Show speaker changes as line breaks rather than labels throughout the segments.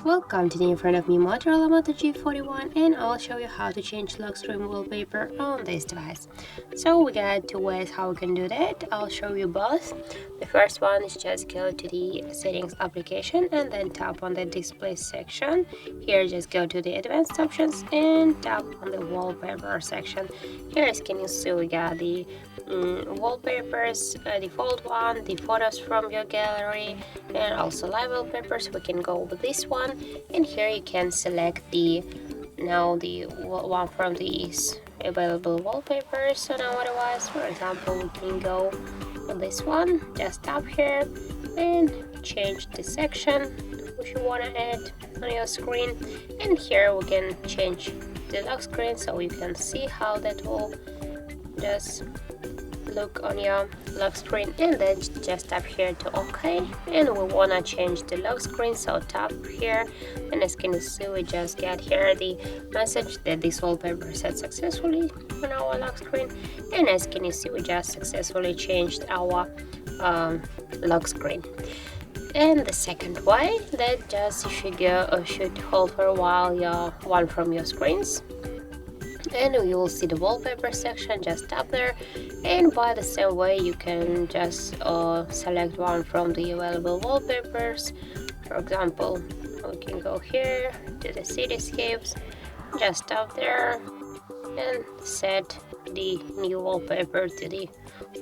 Welcome, today in front of me Motorola Moto G41, and I'll show you how to change lock screen wallpaper on this device. So we got two ways how we can do that. I'll show you both. The first one is just go to the settings application and then tap on the display section. Here just go to the advanced options and tap on the wallpaper section. Here, as can you see, we got the wallpapers, default one, the photos from your gallery, and also live wallpapers. We can go with this one, and here you can select the one from these available wallpapers on our device. For example, we can go with this one. Just tap here and change the section which you want to add on your screen, and here we can change the lock screen so you can see how that will just look on your lock screen, and then just tap here to OK. And we want to change the lock screen, so tap here, and as can you see, we just get here the message that this wallpaper set successfully on our lock screen. And as can you see, we just successfully changed our lock screen. And the second way, that just should hold for a while one from your screens, and you will see the wallpaper section. Just tap there, and by the same way you can just select one from the available wallpapers. For example, we can go here to the cityscapes, just tap there and set the new wallpaper to the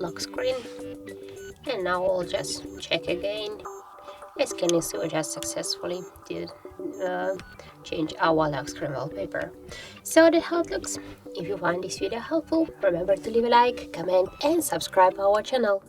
lock screen. And now we'll just check again. As can you see, we just successfully did change our lock screen wallpaper. So that's how it looks. If you find this video helpful, remember to leave a like, comment and subscribe our channel.